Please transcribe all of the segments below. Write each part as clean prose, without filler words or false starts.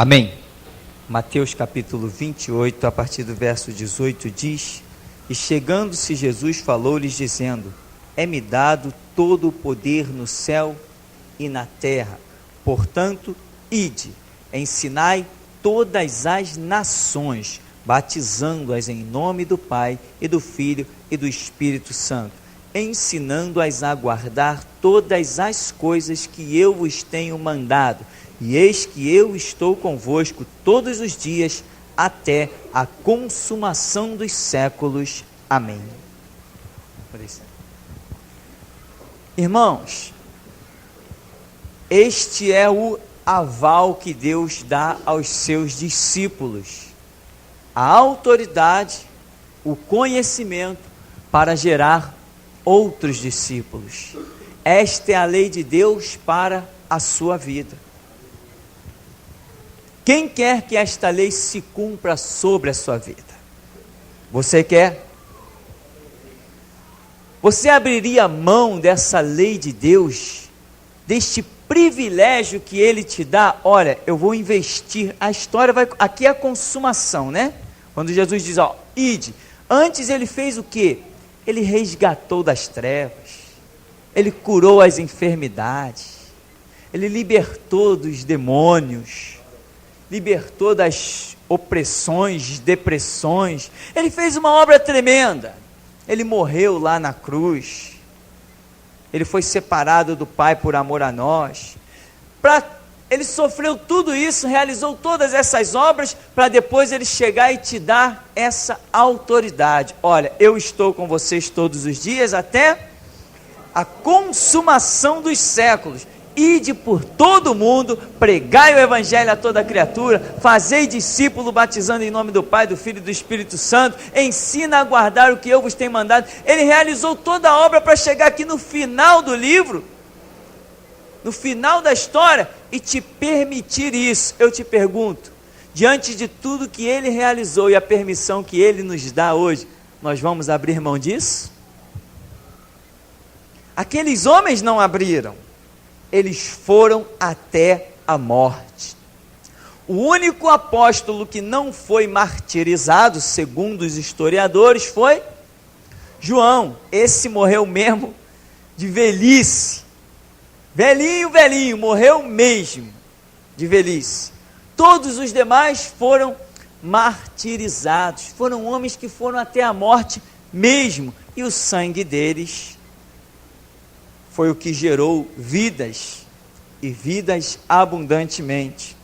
Amém. Mateus capítulo 28, a partir do verso 18 diz: E chegando-se Jesus falou-lhes dizendo: É-me dado todo o poder no céu e na terra. Portanto, ide, ensinai todas as nações, batizando-as em nome do Pai e do Filho e do Espírito Santo, ensinando-as a guardar todas as coisas que eu vos tenho mandado. E eis que eu estou convosco todos os dias, até a consumação dos séculos. Amém. Irmãos, este é o aval que Deus dá aos seus discípulos, a autoridade, o conhecimento para gerar outros discípulos. Esta é a lei de Deus para a sua vida. Quem quer que esta lei se cumpra sobre a sua vida? Você quer? Você abriria mão dessa lei de Deus, deste privilégio que Ele te dá? Olha, eu vou investir, a história vai, aqui é a consumação, né? Quando Jesus diz, ó, ide, antes Ele fez o quê? Ele resgatou das trevas, Ele curou as enfermidades, Ele libertou dos demônios, libertou das opressões, depressões. Ele fez uma obra tremenda. Ele morreu lá na cruz. Ele foi separado do Pai por amor a nós. Ele sofreu tudo isso, realizou todas essas obras, para depois Ele chegar e te dar essa autoridade. Olha, eu estou com vocês todos os dias, até a consumação dos séculos. Ide por todo o mundo, pregai o evangelho a toda criatura, fazei discípulo, batizando em nome do Pai, do Filho e do Espírito Santo, ensina a guardar o que eu vos tenho mandado. Ele realizou toda a obra para chegar aqui no final do livro, no final da história, e te permitir isso. Eu te pergunto, diante de tudo que Ele realizou e a permissão que Ele nos dá hoje, nós vamos abrir mão disso? Aqueles homens não abriram. Eles foram até a morte. O único apóstolo que não foi martirizado, segundo os historiadores, foi João. Esse morreu mesmo de velhice. Velhinho, morreu mesmo de velhice. Todos os demais foram martirizados. Foram homens que foram até a morte mesmo. E o sangue deles foi o que gerou vidas, e vidas abundantemente.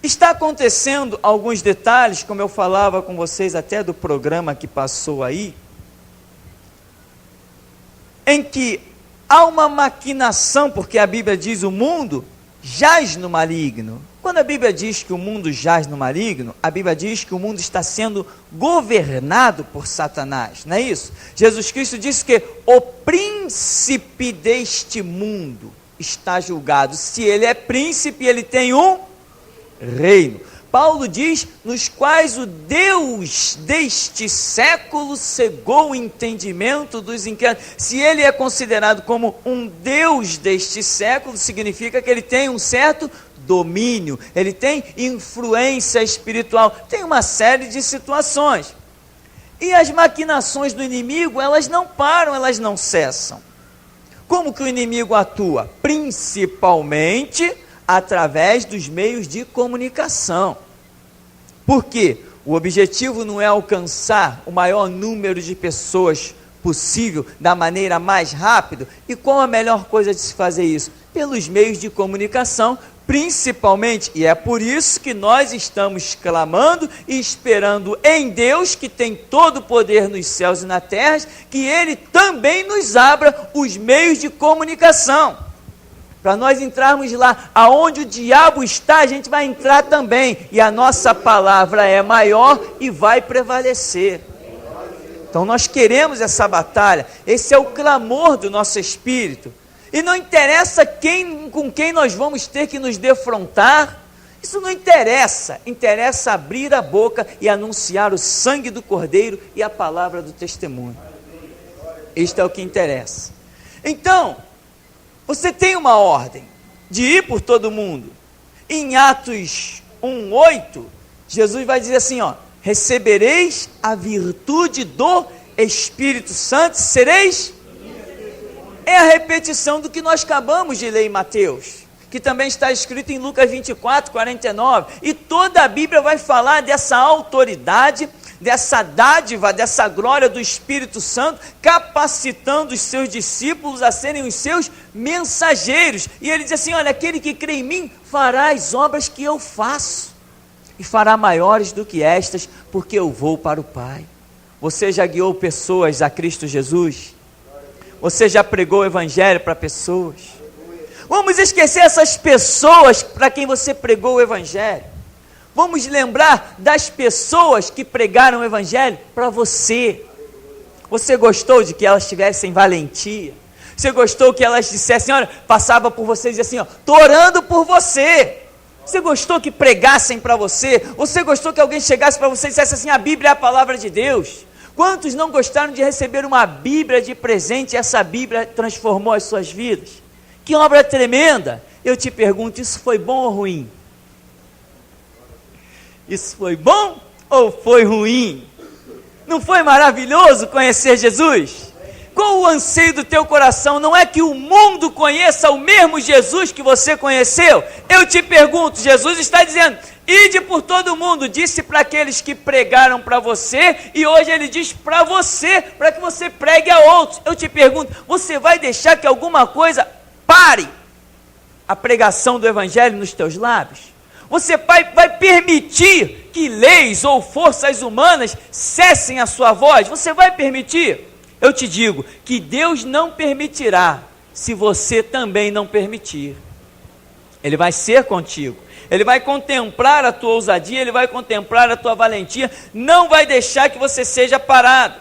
Está acontecendo alguns detalhes, como eu falava com vocês até do programa que passou aí, em que há uma maquinação, porque a Bíblia diz o mundo jaz no maligno. Quando a Bíblia diz que o mundo jaz no maligno, a Bíblia diz que o mundo está sendo governado por Satanás, não é isso? Jesus Cristo disse que o príncipe deste mundo está julgado. Se ele é príncipe, ele tem um reino. Paulo diz, nos quais o Deus deste século cegou o entendimento dos incrédulos. Se ele é considerado como um Deus deste século, significa que ele tem um certo domínio, ele tem influência espiritual, tem uma série de situações. E as maquinações do inimigo, elas não param, elas não cessam. Como que o inimigo atua? Principalmente através dos meios de comunicação. Por quê? O objetivo não é alcançar o maior número de pessoas possível, da maneira mais rápida. E qual a melhor coisa de se fazer isso? Pelos meios de comunicação, principalmente, e é por isso que nós estamos clamando e esperando em Deus, que tem todo o poder nos céus e na terra, que Ele também nos abra os meios de comunicação, para nós entrarmos lá, aonde o diabo está, a gente vai entrar também, e a nossa palavra é maior e vai prevalecer. Então nós queremos essa batalha, esse é o clamor do nosso espírito. E não interessa com quem nós vamos ter que nos defrontar, isso não interessa, interessa abrir a boca e anunciar o sangue do Cordeiro e a palavra do testemunho. Isto é o que interessa. Então, você tem uma ordem de ir por todo mundo, Em Atos 1:8, Jesus vai dizer assim, ó: recebereis a virtude do Espírito Santo, sereis... É a repetição do que nós acabamos de ler em Mateus, que também está escrito em Lucas 24:49, e toda a Bíblia vai falar dessa autoridade, dessa dádiva, dessa glória do Espírito Santo, capacitando os seus discípulos a serem os seus mensageiros. E ele diz assim: olha, aquele que crê em mim fará as obras que eu faço, e fará maiores do que estas, porque eu vou para o Pai. Você já guiou pessoas a Cristo Jesus? Você já pregou o Evangelho para pessoas? Vamos esquecer essas pessoas para quem você pregou o Evangelho. Vamos lembrar das pessoas que pregaram o Evangelho para você. Você gostou de que elas tivessem valentia? Você gostou que elas dissessem, olha, passava por você e dizia assim, ó, estou orando por você. Você gostou que pregassem para você? Você gostou que alguém chegasse para você e dissesse assim, a Bíblia é a palavra de Deus? Quantos não gostaram de receber uma Bíblia de presente e essa Bíblia transformou as suas vidas? Que obra tremenda! Eu te pergunto, isso foi bom ou ruim? Isso foi bom ou foi ruim? Não foi maravilhoso conhecer Jesus? Qual o anseio do teu coração? Não é que o mundo conheça o mesmo Jesus que você conheceu? Eu te pergunto, Jesus está dizendo, ide por todo mundo, disse para aqueles que pregaram para você, e hoje ele diz para você, para que você pregue a outros. Eu te pergunto, você vai deixar que alguma coisa pare a pregação do Evangelho nos teus lábios? Você vai permitir que leis ou forças humanas cessem a sua voz? Você vai permitir? Eu te digo que Deus não permitirá, se você também não permitir. Ele vai ser contigo. Ele vai contemplar a tua ousadia, Ele vai contemplar a tua valentia, não vai deixar que você seja parado.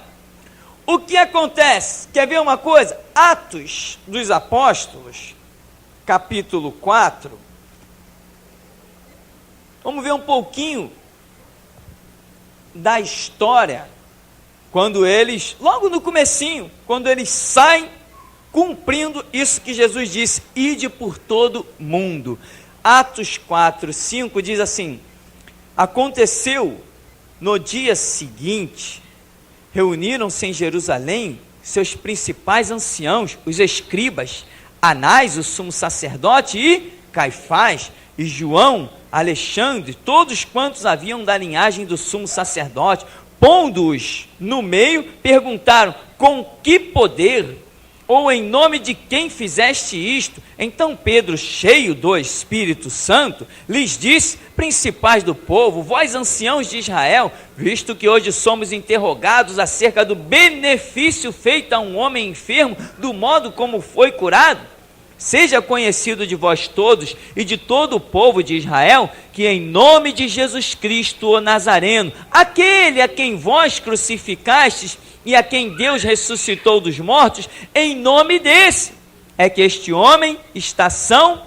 O que acontece? Quer ver uma coisa? Atos dos Apóstolos, capítulo 4. Vamos ver um pouquinho da história, quando eles, logo no comecinho, quando eles saem cumprindo isso que Jesus disse, ide por todo mundo. Atos 4:5 diz assim, aconteceu no dia seguinte, reuniram-se em Jerusalém seus principais anciãos, os escribas, Anás, o sumo sacerdote, e Caifás, e João, Alexandre, todos quantos haviam da linhagem do sumo sacerdote. Pondo-os no meio, perguntaram, com que poder ou em nome de quem fizeste isto? Então Pedro, cheio do Espírito Santo, lhes disse, principais do povo, vós anciãos de Israel, visto que hoje somos interrogados acerca do benefício feito a um homem enfermo, do modo como foi curado, seja conhecido de vós todos e de todo o povo de Israel, que em nome de Jesus Cristo, o Nazareno, aquele a quem vós crucificastes e a quem Deus ressuscitou dos mortos, em nome desse, é que este homem está são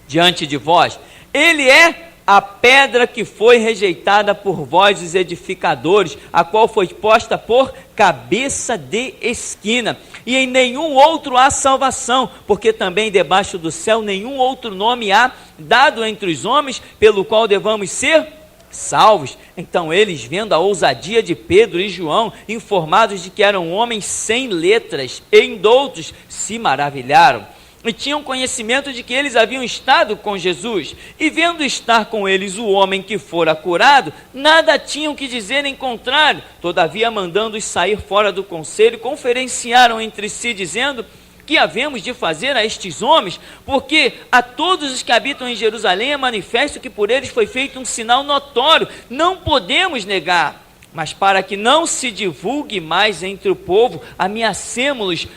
diante de vós. Ele é a pedra que foi rejeitada por vós, os edificadores, a qual foi posta por cabeça de esquina, e em nenhum outro há salvação, porque também debaixo do céu nenhum outro nome há dado entre os homens, pelo qual devamos ser salvos. Então eles, vendo a ousadia de Pedro e João, informados de que eram homens sem letras e indoutos, se maravilharam, e tinham conhecimento de que eles haviam estado com Jesus, e vendo estar com eles o homem que fora curado, nada tinham que dizer em contrário. Todavia, mandando-os sair fora do conselho, conferenciaram entre si, dizendo, que havemos de fazer a estes homens? Porque a todos os que habitam em Jerusalém é manifesto que por eles foi feito um sinal notório, não podemos negar. Mas para que não se divulgue mais entre o povo, ameacemo-los,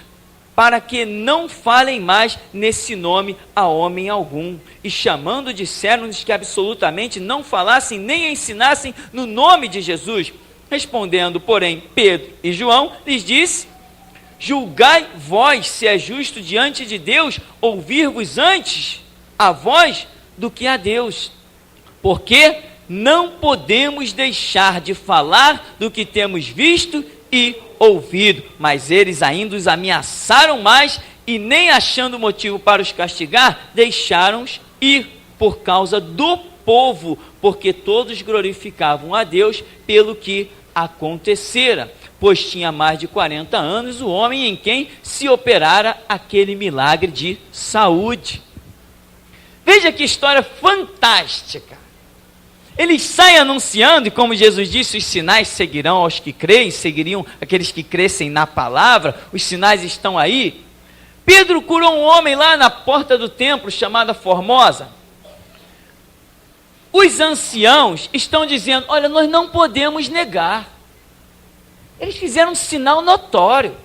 para que não falem mais nesse nome a homem algum. E chamando, disseram-lhes que absolutamente não falassem nem ensinassem no nome de Jesus. Respondendo, porém, Pedro e João, lhes disse, julgai vós se é justo diante de Deus ouvir-vos antes a vós do que a Deus. Porque não podemos deixar de falar do que temos visto e ouvido. Mas eles ainda os ameaçaram mais, e nem achando motivo para os castigar, deixaram-os ir. por causa do povo, porque todos glorificavam a Deus pelo que acontecera, pois tinha mais de 40 anos o homem em quem se operara aquele milagre de saúde. Veja que história fantástica. Eles saem anunciando, e como Jesus disse, os sinais seguirão aos que creem, seguiriam aqueles que crescem na palavra, os sinais estão aí. Pedro curou um homem lá na porta do templo, chamada Formosa. Os anciãos estão dizendo, olha, nós não podemos negar. Eles fizeram um sinal notório.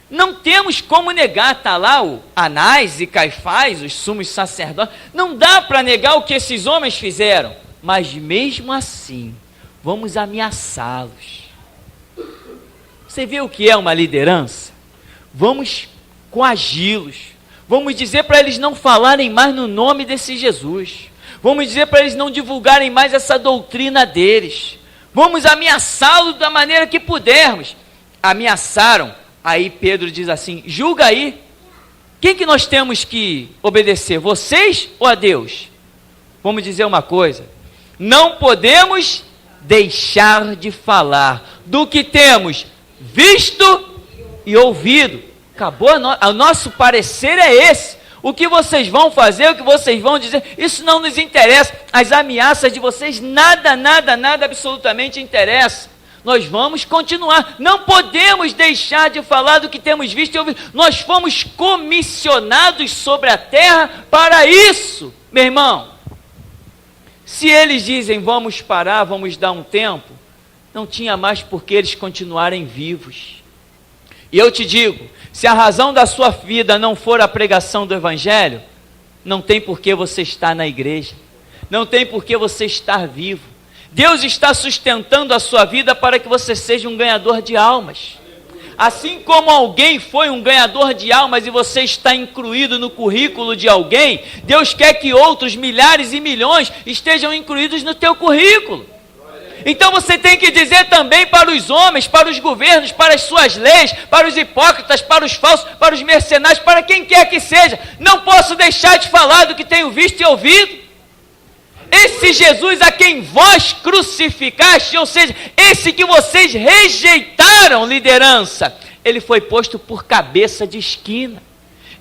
Não temos como negar, está lá o Anás e Caifás, os sumos sacerdotes. Não dá para negar o que esses homens fizeram. Mas mesmo assim, vamos ameaçá-los. Você vê o que é uma liderança? Vamos coagi-los. Vamos dizer para eles não falarem mais no nome desse Jesus. Vamos dizer para eles não divulgarem mais essa doutrina deles. Vamos ameaçá-los da maneira que pudermos. Ameaçaram. Aí Pedro diz assim, julga aí. Quem que nós temos que obedecer? Vocês ou a Deus? Vamos dizer uma coisa. Não podemos deixar de falar do que temos visto e ouvido. Acabou, o nosso parecer é esse. O que vocês vão fazer, o que vocês vão dizer, isso não nos interessa. As ameaças de vocês, nada absolutamente interessa. Nós vamos continuar. Não podemos deixar de falar do que temos visto e ouvido. Nós fomos comissionados sobre a terra para isso, meu irmão. Se eles dizem, vamos parar, vamos dar um tempo, não tinha mais por que eles continuarem vivos. E eu te digo, se a razão da sua vida não for a pregação do Evangelho, não tem por que você estar na igreja, não tem por que você estar vivo. Deus está sustentando a sua vida para que você seja um ganhador de almas. Assim como alguém foi um ganhador de almas e você está incluído no currículo de alguém, Deus quer que outros milhares e milhões estejam incluídos no teu currículo. Então você tem que dizer também para os homens, para os governos, para as suas leis, para os hipócritas, para os falsos, para os mercenários, para quem quer que seja, não posso deixar de falar do que tenho visto e ouvido. Esse Jesus a quem vós crucificaste, ou seja, esse que vocês rejeitaram, liderança, ele foi posto por cabeça de esquina.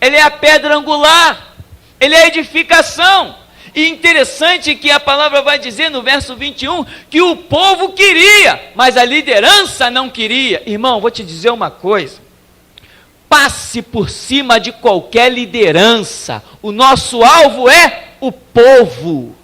Ele é a pedra angular, ele é a edificação. E interessante que a palavra vai dizer no verso 21, que o povo queria, mas a liderança não queria. Irmão, vou te dizer uma coisa, passe por cima de qualquer liderança, o nosso alvo é o povo.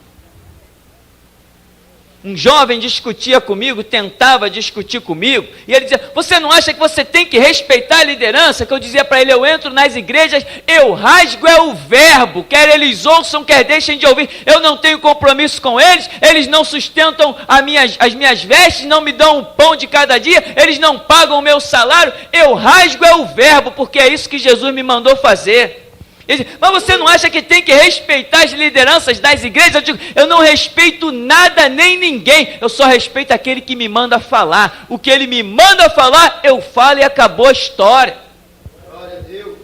Um jovem discutia comigo, tentava discutir comigo, e ele dizia, você não acha que você tem que respeitar a liderança? Que eu dizia para ele, eu entro nas igrejas, eu rasgo é o verbo, quer eles ouçam, quer deixem de ouvir, eu não tenho compromisso com eles, eles não sustentam as minhas vestes, não me dão o pão de cada dia, eles não pagam o meu salário, eu rasgo é o verbo, porque é isso que Jesus me mandou fazer. Ele diz, mas você não acha que tem que respeitar as lideranças das igrejas? Eu digo, eu não respeito nada nem ninguém, eu só respeito aquele que me manda falar. O que ele me manda falar, eu falo e acabou a história. Glória a Deus.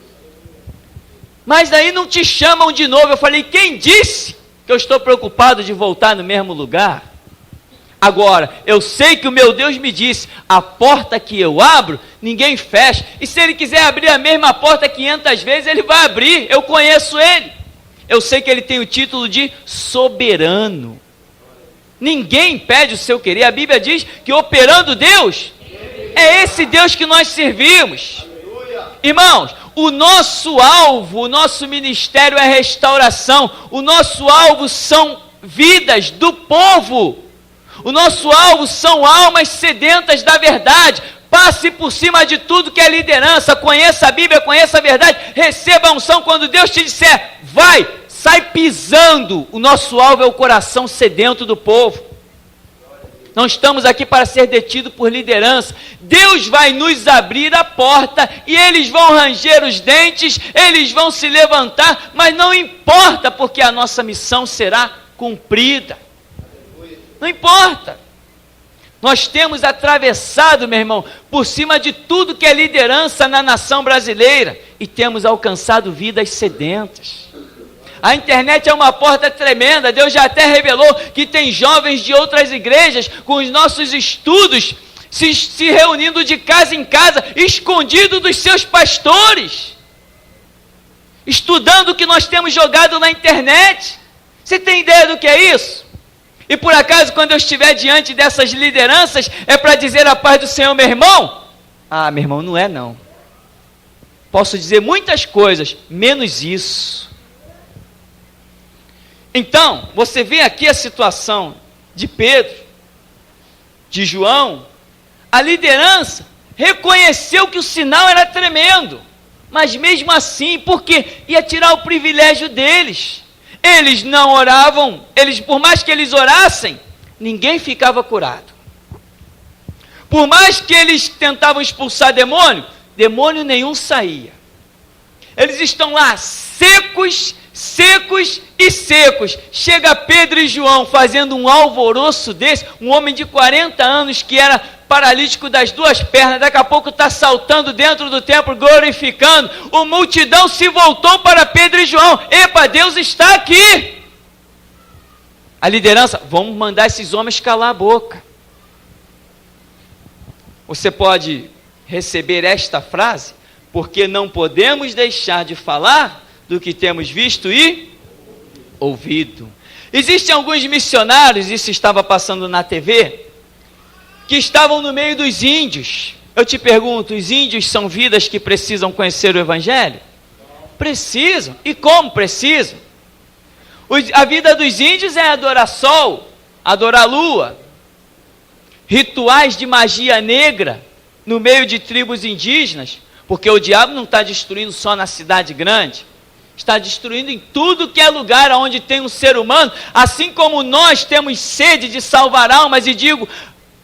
Mas daí não te chamam de novo. Eu falei, quem disse que eu estou preocupado de voltar no mesmo lugar? Agora, eu sei que o meu Deus me disse, a porta que eu abro, ninguém fecha, e se ele quiser abrir a mesma porta 500 vezes, ele vai abrir, eu conheço ele, eu sei que ele tem o título de soberano, ninguém impede o seu querer, a Bíblia diz que operando Deus, é esse Deus que nós servimos. Irmãos, o nosso alvo, o nosso ministério é restauração, o nosso alvo são vidas do povo. O nosso alvo são almas sedentas da verdade. Passe por cima de tudo que é liderança. Conheça a Bíblia, conheça a verdade. Receba a unção quando Deus te disser, vai, sai pisando. O nosso alvo é o coração sedento do povo. Não estamos aqui para ser detidos por liderança. Deus vai nos abrir a porta e eles vão ranger os dentes, eles vão se levantar, mas não importa, porque a nossa missão será cumprida. Não importa, nós temos atravessado, meu irmão, por cima de tudo que é liderança na nação brasileira, e temos alcançado vidas sedentas. A internet é uma porta tremenda. Deus já até revelou que tem jovens de outras igrejas com os nossos estudos se reunindo de casa em casa, escondido dos seus pastores, estudando o que nós temos jogado na internet. Você tem ideia do que é isso? E por acaso, quando eu estiver diante dessas lideranças, é para dizer a paz do Senhor, meu irmão? Ah, meu irmão, não é não. Posso dizer muitas coisas, menos isso. Então, você vê aqui a situação de Pedro, de João. A liderança reconheceu que o sinal era tremendo, mas mesmo assim, porque ia tirar o privilégio deles. Eles não oravam, por mais que eles orassem, ninguém ficava curado. Por mais que eles tentavam expulsar demônio, demônio nenhum saía. Eles estão lá secos e secos. Chega Pedro e João fazendo um alvoroço desse, um homem de 40 anos que era paralítico das duas pernas, daqui a pouco está saltando dentro do templo, glorificando. A multidão se voltou para Pedro e João. Epa, Deus está aqui. A liderança, vamos mandar esses homens calar a boca. Você pode receber esta frase, porque não podemos deixar de falar do que temos visto e ouvido. Existem alguns missionários, isso estava passando na TV, que estavam no meio dos índios. Eu te pergunto, os índios são vidas que precisam conhecer o Evangelho? Precisam. E como precisam? A vida dos índios é adorar sol, adorar lua, rituais de magia negra no meio de tribos indígenas, porque o diabo não está destruindo só na cidade grande, está destruindo em tudo que é lugar onde tem um ser humano, assim como nós temos sede de salvar almas e digo,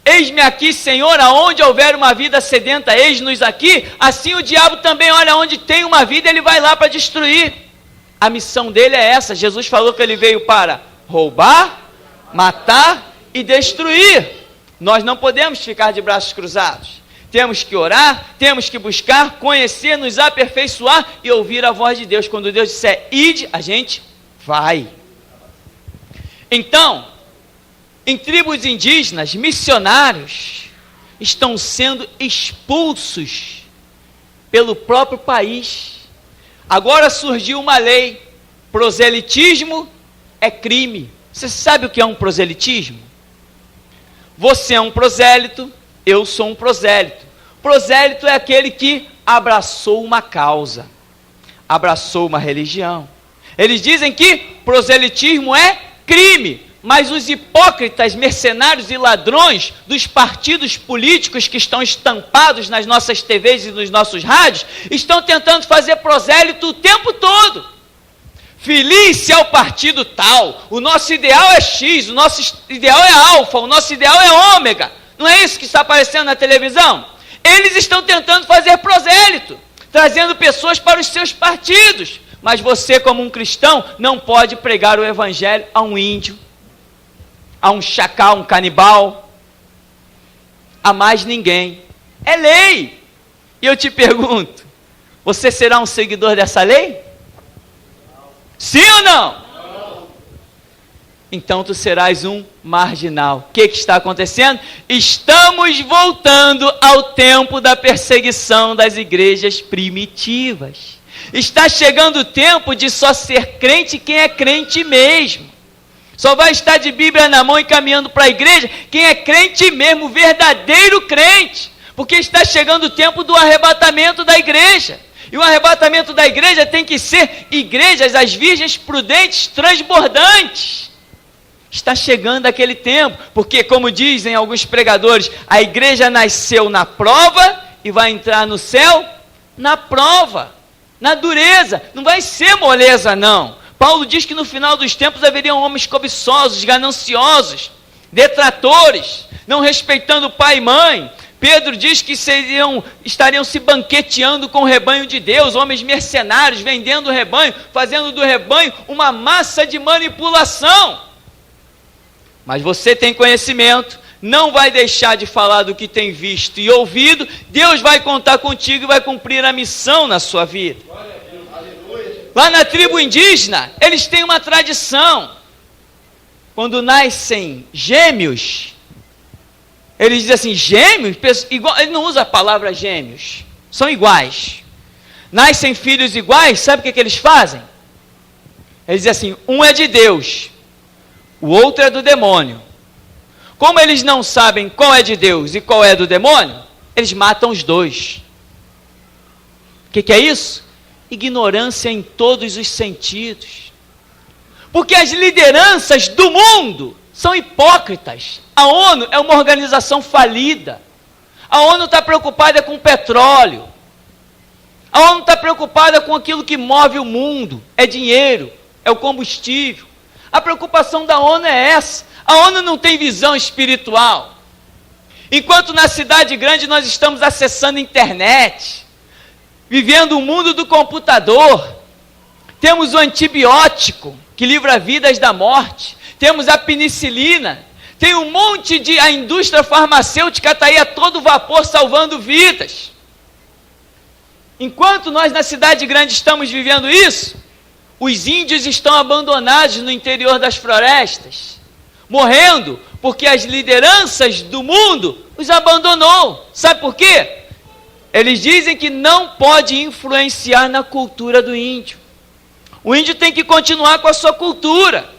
eis-me aqui, Senhor, aonde houver uma vida sedenta, eis-nos aqui, assim o diabo também olha onde tem uma vida, ele vai lá para destruir. A missão dele é essa. Jesus falou que ele veio para roubar, matar e destruir. Nós não podemos ficar de braços cruzados. Temos que orar, temos que buscar, conhecer, nos aperfeiçoar e ouvir a voz de Deus. Quando Deus disser, ide, a gente vai. Então, em tribos indígenas, missionários estão sendo expulsos pelo próprio país. Agora surgiu uma lei, proselitismo é crime. Você sabe o que é um proselitismo? Você é um prosélito, eu sou um prosélito. Prosélito é aquele que abraçou uma causa, abraçou uma religião. Eles dizem que proselitismo é crime, mas os hipócritas, mercenários e ladrões dos partidos políticos que estão estampados nas nossas TVs e nos nossos rádios, estão tentando fazer prosélito o tempo todo. Feliz é o partido tal, o nosso ideal é X, o nosso ideal é alfa, o nosso ideal é ômega. Não é isso que está aparecendo na televisão? Eles estão tentando fazer prosélito, trazendo pessoas para os seus partidos. Mas você, como um cristão, não pode pregar o evangelho a um índio, a um chacal, um canibal, a mais ninguém. É lei. E eu te pergunto, você será um seguidor dessa lei? Sim ou não? Então tu serás um marginal. O que está acontecendo? Estamos voltando ao tempo da perseguição das igrejas primitivas. Está chegando o tempo de só ser crente quem é crente mesmo. Só vai estar de Bíblia na mão e caminhando para a igreja quem é crente mesmo, verdadeiro crente. Porque está chegando o tempo do arrebatamento da igreja. E o arrebatamento da igreja tem que ser igrejas, as virgens prudentes, transbordantes. Está chegando aquele tempo, porque como dizem alguns pregadores, a igreja nasceu na prova e vai entrar no céu na prova, na dureza. Não vai ser moleza não. Paulo diz que no final dos tempos haveriam homens cobiçosos, gananciosos, detratores, não respeitando pai e mãe. Pedro diz que estariam se banqueteando com o rebanho de Deus, homens mercenários, vendendo o rebanho, fazendo do rebanho uma massa de manipulação. Mas você tem conhecimento, não vai deixar de falar do que tem visto e ouvido, Deus vai contar contigo e vai cumprir a missão na sua vida. Lá na tribo indígena, eles têm uma tradição. Quando nascem gêmeos, eles dizem assim, gêmeos? Igual, ele não usa a palavra gêmeos, são iguais. Nascem filhos iguais, sabe o que eles fazem? Eles dizem assim, um é de Deus, o outro é do demônio. Como eles não sabem qual é de Deus e qual é do demônio, eles matam os dois. O que é isso? Ignorância em todos os sentidos. Porque as lideranças do mundo são hipócritas. A ONU é uma organização falida. A ONU está preocupada com o petróleo. A ONU está preocupada com aquilo que move o mundo. É dinheiro, é o combustível. A preocupação da ONU é essa. A ONU não tem visão espiritual. Enquanto na cidade grande nós estamos acessando a internet, vivendo o mundo do computador, temos o antibiótico, que livra vidas da morte, temos a penicilina, tem um monte de... A indústria farmacêutica está aí a todo vapor salvando vidas. Enquanto nós na cidade grande estamos vivendo isso, os índios estão abandonados no interior das florestas, morrendo porque as lideranças do mundo os abandonou. Sabe por quê? Eles dizem que não pode influenciar na cultura do índio. O índio tem que continuar com a sua cultura.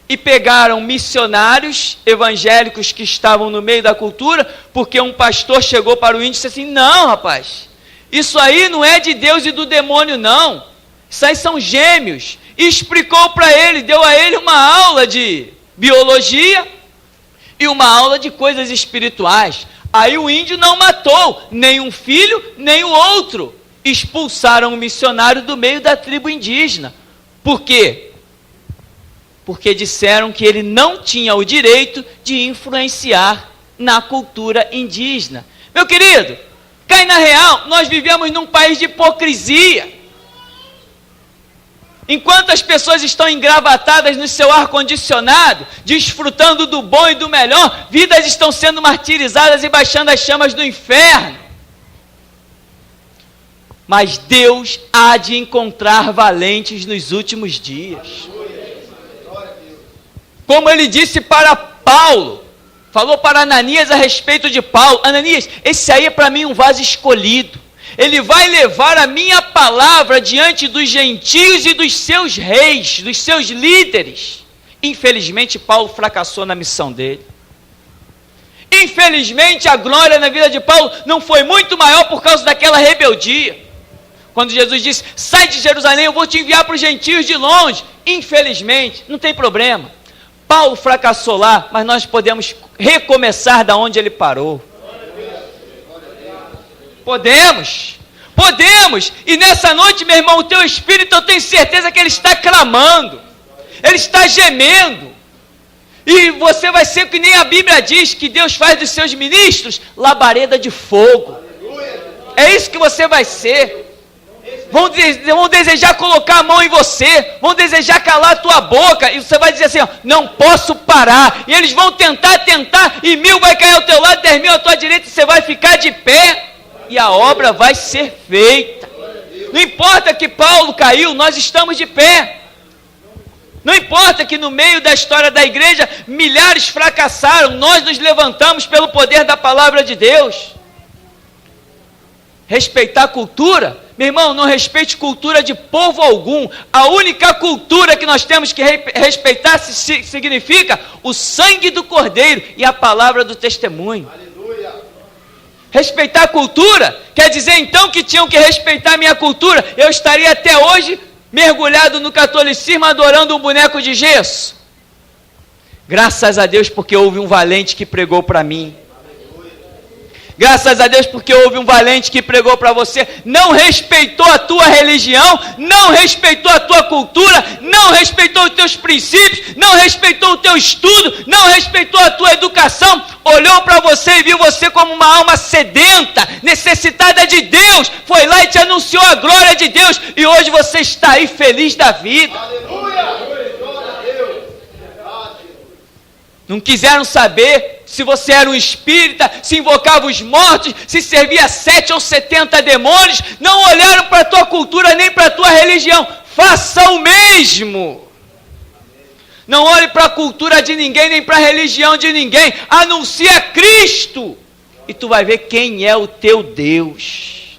E pegaram missionários evangélicos que estavam no meio da cultura, porque um pastor chegou para o índio e disse assim, não, rapaz, isso aí não é de Deus e do demônio, não. Isso aí são gêmeos. E explicou para ele, deu a ele uma aula de biologia e uma aula de coisas espirituais. Aí o índio não matou nem um filho, nem o outro. Expulsaram o missionário do meio da tribo indígena. Por quê? Porque disseram que ele não tinha o direito de influenciar na cultura indígena. Meu querido, cai na real, nós vivemos num país de hipocrisia. Enquanto as pessoas estão engravatadas no seu ar-condicionado, desfrutando do bom e do melhor, vidas estão sendo martirizadas e baixando as chamas do inferno. Mas Deus há de encontrar valentes nos últimos dias. Como ele disse para Paulo, falou para Ananias a respeito de Paulo, Ananias, esse aí é para mim um vaso escolhido. Ele vai levar a minha palavra diante dos gentios e dos seus reis, dos seus líderes. Infelizmente, Paulo fracassou na missão dele. Infelizmente, a glória na vida de Paulo não foi muito maior por causa daquela rebeldia. Quando Jesus disse, sai de Jerusalém, eu vou te enviar para os gentios de longe. Infelizmente, não tem problema. Paulo fracassou lá, mas nós podemos recomeçar da onde ele parou. Podemos, e nessa noite, meu irmão, o teu espírito, eu tenho certeza que ele está clamando, ele está gemendo, e você vai ser que nem a Bíblia diz, que Deus faz dos seus ministros, labareda de fogo, é isso que você vai ser. Vão desejar colocar a mão em você, vão desejar calar a tua boca, e você vai dizer assim, ó, não posso parar, e eles vão tentar, e 1000 vai cair ao teu lado, 10.000 à tua direita, e você vai ficar de pé, e a obra vai ser feita. Não importa que Paulo caiu, nós estamos de pé. Não importa que no meio da história da igreja, milhares fracassaram, nós nos levantamos pelo poder da palavra de Deus. Respeitar a cultura? Meu irmão, não respeite cultura de povo algum. A única cultura que nós temos que respeitar significa o sangue do Cordeiro e a palavra do testemunho. Respeitar a cultura, quer dizer então que tinham que respeitar a minha cultura, eu estaria até hoje mergulhado no catolicismo adorando um boneco de gesso? Graças a Deus porque houve um valente que pregou para mim. Graças a Deus porque houve um valente que pregou para você, não respeitou a tua religião, não respeitou a tua cultura, não respeitou os teus princípios, não respeitou o teu estudo, não respeitou a tua educação, olhou para você e viu você como uma alma sedenta, necessitada de Deus, foi lá e te anunciou a glória de Deus, e hoje você está aí feliz da vida. Aleluia! Não quiseram saber se você era um espírita, se invocava os mortos, se servia 7 ou 70 demônios, não olharam para a tua cultura nem para a tua religião. faça o mesmo. Não olhe para a cultura de ninguém, nem para a religião de ninguém. Anuncia Cristo. E tu vai ver quem é o teu Deus.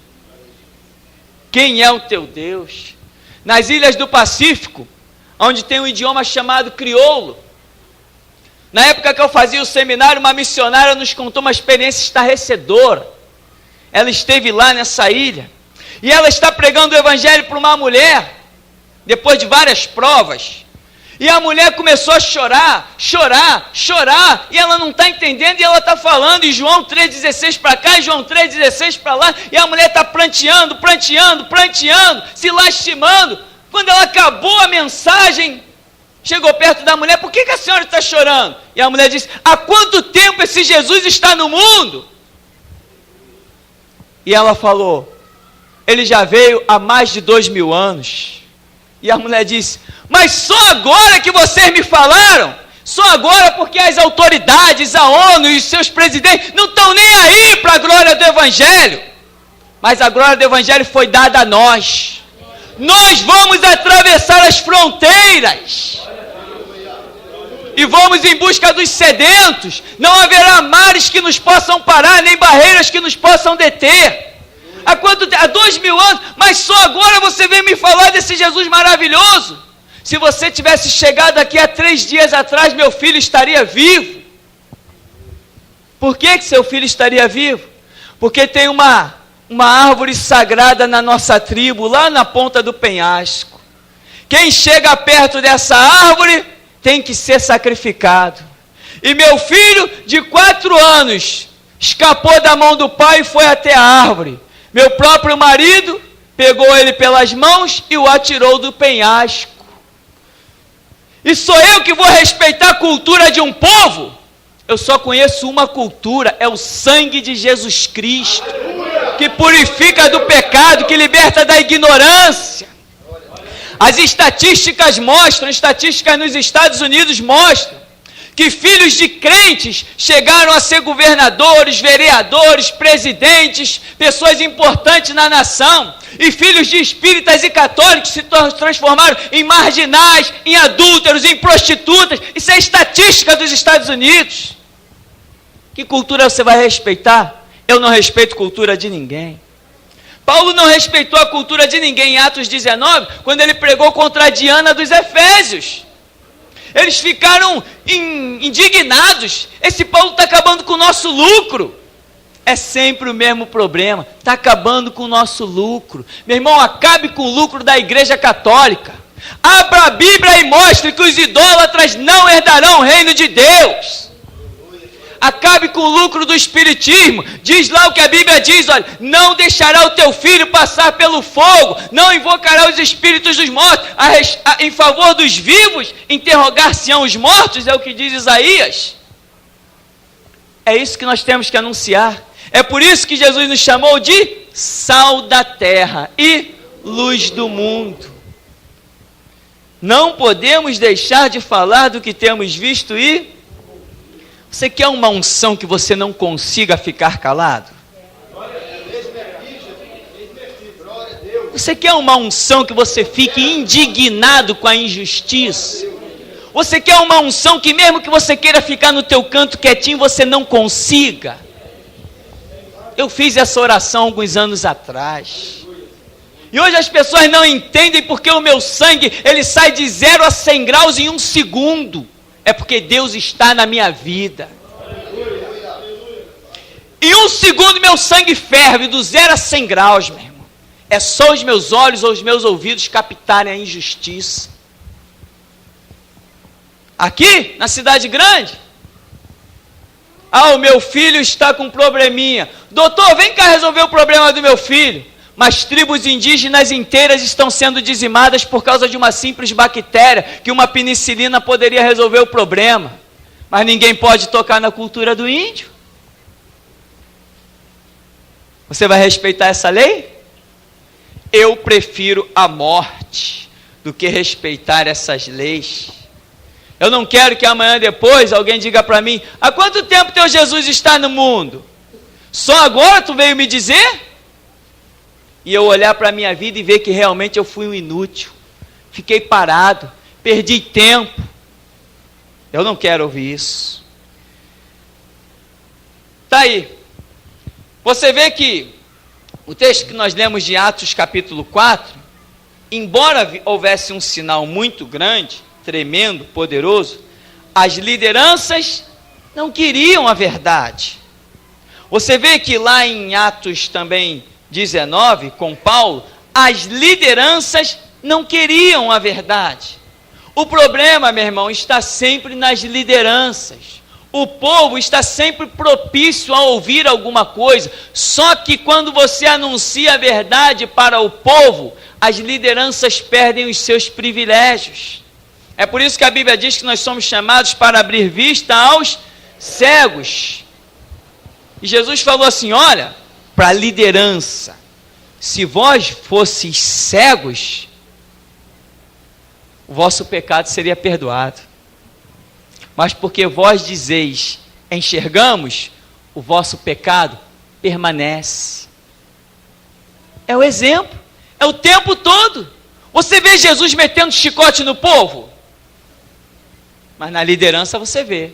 Quem é o teu Deus? Nas ilhas do Pacífico, onde tem um idioma chamado crioulo, na época que eu fazia o seminário, uma missionária nos contou uma experiência estarrecedora. Ela esteve lá nessa ilha, e ela está pregando o evangelho para uma mulher, depois de várias provas, e a mulher começou a chorar, e ela não está entendendo, e ela está falando, e João 3,16 para cá, e João 3,16 para lá, e a mulher está pranteando, se lastimando. Quando ela acabou a mensagem, chegou perto da mulher: por que a senhora está chorando? E a mulher disse: há quanto tempo esse Jesus está no mundo? E ela falou: ele já veio há mais de 2000 anos. E a mulher disse: mas só agora que vocês me falaram? Só agora porque as autoridades, a ONU e os seus presidentes não estão nem aí para a glória do Evangelho. Mas a glória do Evangelho foi dada a nós. Nós vamos atravessar as fronteiras. E vamos em busca dos sedentos. Não haverá mares que nos possam parar, nem barreiras que nos possam deter. Há 2000 anos, mas só agora você vem me falar desse Jesus maravilhoso. Se você tivesse chegado aqui há 3 dias atrás, meu filho estaria vivo. Por que seu filho estaria vivo? Porque tem uma árvore sagrada na nossa tribo, lá na ponta do penhasco. Quem chega perto dessa árvore tem que ser sacrificado. E meu filho, de 4 anos, escapou da mão do pai e foi até a árvore. Meu próprio marido pegou ele pelas mãos e o atirou do penhasco. E sou eu que vou respeitar a cultura de um povo? Eu só conheço uma cultura: é o sangue de Jesus Cristo, que purifica do pecado, que liberta da ignorância. As estatísticas nos Estados Unidos mostram que filhos de crentes chegaram a ser governadores, vereadores, presidentes, pessoas importantes na nação, e filhos de espíritas e católicos se transformaram em marginais, em adúlteros, em prostitutas. Isso é estatística dos Estados Unidos. Que cultura você vai respeitar? Eu não respeito cultura de ninguém. Paulo não respeitou a cultura de ninguém em Atos 19, quando ele pregou contra a Diana dos Efésios. Eles ficaram indignados. Esse Paulo está acabando com o nosso lucro. É sempre o mesmo problema: está acabando com o nosso lucro. Meu irmão, acabe com o lucro da Igreja Católica. Abra a Bíblia e mostre que os idólatras não herdarão o reino de Deus. Acabe com o lucro do espiritismo. Diz lá o que a Bíblia diz: olha, não deixará o teu filho passar pelo fogo, não invocará os espíritos dos mortos, em favor dos vivos interrogar-se-ão os mortos, é o que diz Isaías. É isso que nós temos que anunciar. É por isso que Jesus nos chamou de sal da terra e luz do mundo. Não podemos deixar de falar do que temos visto e... Você quer uma unção que você não consiga ficar calado? Você quer uma unção que você fique indignado com a injustiça? Você quer uma unção que mesmo que você queira ficar no teu canto quietinho, você não consiga? Eu fiz essa oração alguns anos atrás. E hoje as pessoas não entendem porque o meu sangue, ele sai de 0 a 100 graus em 1 segundo. É porque Deus está na minha vida. Em 1 segundo meu sangue ferve do 0 a 100 graus, meu irmão. É só os meus olhos ou os meus ouvidos captarem a injustiça. Aqui, na cidade grande, o meu filho está com um probleminha. Doutor, vem cá resolver o problema do meu filho. Mas tribos indígenas inteiras estão sendo dizimadas por causa de uma simples bactéria, que uma penicilina poderia resolver o problema. Mas ninguém pode tocar na cultura do índio. Você vai respeitar essa lei? Eu prefiro a morte do que respeitar essas leis. Eu não quero que amanhã depois alguém diga para mim: há quanto tempo teu Jesus está no mundo? Só agora tu veio me dizer? E eu olhar para a minha vida e ver que realmente eu fui um inútil. fiquei parado, perdi tempo. Eu não quero ouvir isso. Está aí. Você vê que o texto que nós lemos de Atos capítulo 4, embora houvesse um sinal muito grande, tremendo, poderoso, as lideranças não queriam a verdade. Você vê que lá em Atos também 19, com Paulo, as lideranças não queriam a verdade. O problema, meu irmão, está sempre nas lideranças. O povo está sempre propício a ouvir alguma coisa, só que quando você anuncia a verdade para o povo, as lideranças perdem os seus privilégios. É por isso que a Bíblia diz que nós somos chamados para abrir vista aos cegos. E Jesus falou assim, olha, para a liderança, se vós fosseis cegos, o vosso pecado seria perdoado. Mas porque vós dizeis, enxergamos, o vosso pecado permanece. É o exemplo, é o tempo todo. Você vê Jesus metendo chicote no povo? Mas na liderança você vê.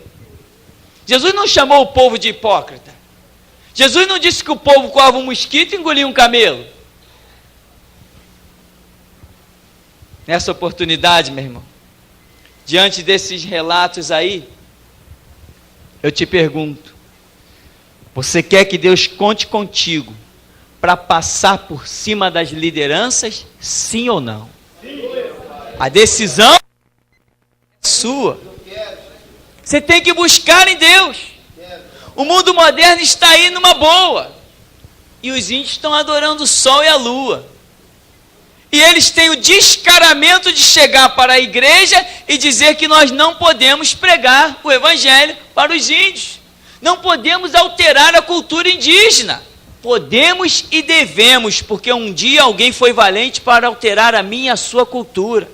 Jesus não chamou o povo de hipócrita. Jesus não disse que o povo coava um mosquito e engolia um camelo. Nessa oportunidade, meu irmão, diante desses relatos aí, eu te pergunto, você quer que Deus conte contigo para passar por cima das lideranças, sim ou não? A decisão é sua. Você tem que buscar em Deus. O mundo moderno está aí numa boa, e os índios estão adorando o sol e a lua. E eles têm o descaramento de chegar para a igreja e dizer que nós não podemos pregar o evangelho para os índios. Não podemos alterar a cultura indígena. Podemos e devemos, porque um dia alguém foi valente para alterar a minha e a sua cultura.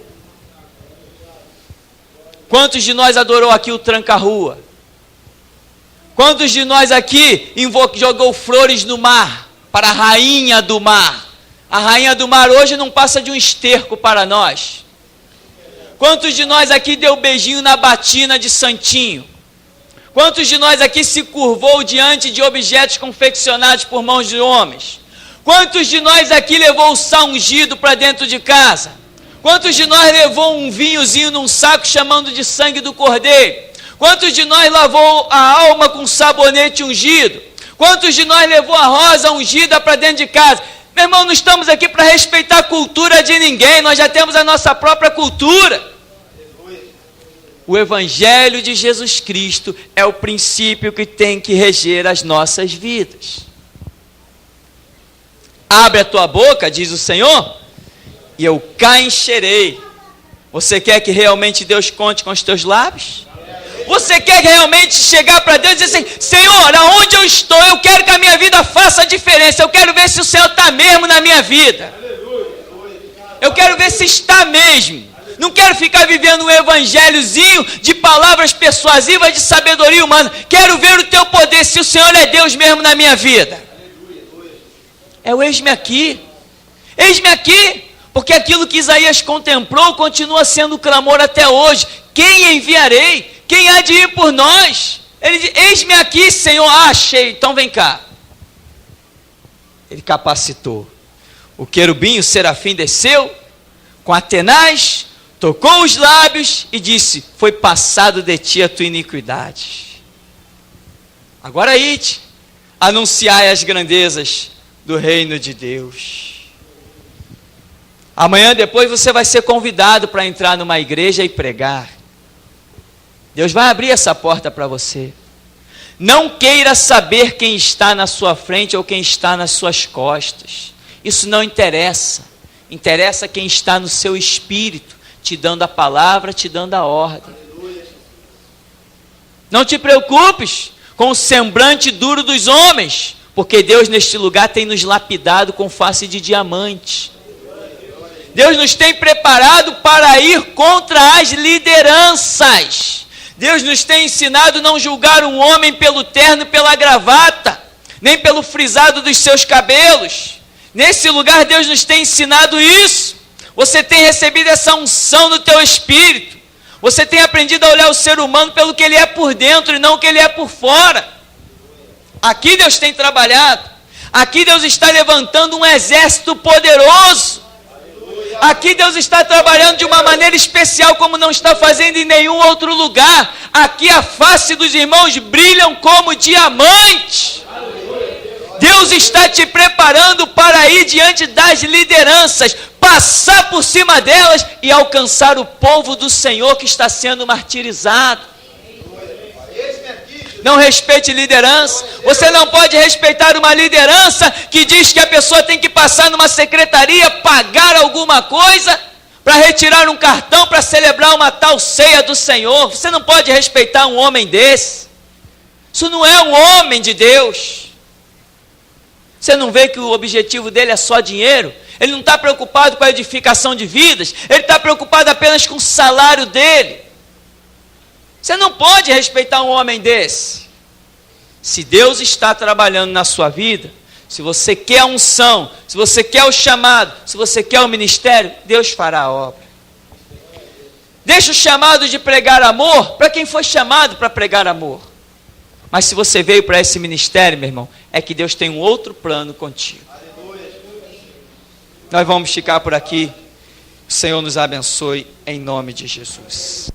Quantos de nós adorou aqui o tranca-rua? Quantos de nós aqui jogou flores no mar, para a rainha do mar? A rainha do mar hoje não passa de um esterco para nós. Quantos de nós aqui deu beijinho na batina de santinho? Quantos de nós aqui se curvou diante de objetos confeccionados por mãos de homens? Quantos de nós aqui levou o sal ungido para dentro de casa? Quantos de nós levou um vinhozinho num saco chamando de sangue do cordeiro? Quantos de nós lavou a alma com sabonete ungido? Quantos de nós levou a rosa ungida para dentro de casa? Meu irmão, não estamos aqui para respeitar a cultura de ninguém, nós já temos a nossa própria cultura. O Evangelho de Jesus Cristo é o princípio que tem que reger as nossas vidas. Abre a tua boca, diz o Senhor, e eu cá encherei. Você quer que realmente Deus conte com os teus lábios? Você quer realmente chegar para Deus e dizer assim, Senhor, aonde eu estou, eu quero que a minha vida faça a diferença, eu quero ver se o Senhor está mesmo na minha vida. Eu quero ver se está mesmo. Não quero ficar vivendo um evangelhozinho de palavras persuasivas de sabedoria humana. Quero ver o teu poder, se o Senhor é Deus mesmo na minha vida. É o eis-me aqui. Eis-me aqui. Porque aquilo que Isaías contemplou continua sendo clamor até hoje. Quem enviarei? Quem há de ir por nós? Ele diz, eis-me aqui, Senhor. Ah, achei, então vem cá. Ele capacitou. O querubim, o serafim desceu, com Atenaz, tocou os lábios e disse, foi passado de ti a tua iniquidade. Agora ide, anunciai as grandezas do reino de Deus. Amanhã depois você vai ser convidado para entrar numa igreja e pregar. Deus vai abrir essa porta para você. Não queira saber quem está na sua frente ou quem está nas suas costas. Isso não interessa. Interessa quem está no seu espírito, te dando a palavra, te dando a ordem. Não te preocupes com o semblante duro dos homens, porque Deus neste lugar tem nos lapidado com face de diamante. Deus nos tem preparado para ir contra as lideranças. Deus nos tem ensinado a não julgar um homem pelo terno e pela gravata, nem pelo frisado dos seus cabelos. Nesse lugar Deus nos tem ensinado isso. Você tem recebido essa unção no teu espírito. Você tem aprendido a olhar o ser humano pelo que ele é por dentro e não o que ele é por fora. Aqui Deus tem trabalhado. Aqui Deus está levantando um exército poderoso. Aqui Deus está trabalhando de uma maneira especial, como não está fazendo em nenhum outro lugar. Aqui a face dos irmãos brilham como diamante. Deus está te preparando para ir diante das lideranças, passar por cima delas e alcançar o povo do Senhor que está sendo martirizado. Não respeite liderança. Você não pode respeitar uma liderança que diz que a pessoa tem que passar numa secretaria, pagar alguma coisa para retirar um cartão para celebrar uma tal ceia do Senhor. Você não pode respeitar um homem desse. Isso não é um homem de Deus. Você não vê que o objetivo dele é só dinheiro? Ele não está preocupado com a edificação de vidas. Ele está preocupado apenas com o salário dele. Você não pode respeitar um homem desse. Se Deus está trabalhando na sua vida, se você quer a unção, se você quer o chamado, se você quer o ministério, Deus fará a obra. Deixa o chamado de pregar amor para quem foi chamado para pregar amor. Mas se você veio para esse ministério, meu irmão, é que Deus tem um outro plano contigo. Nós vamos ficar por aqui. O Senhor nos abençoe em nome de Jesus.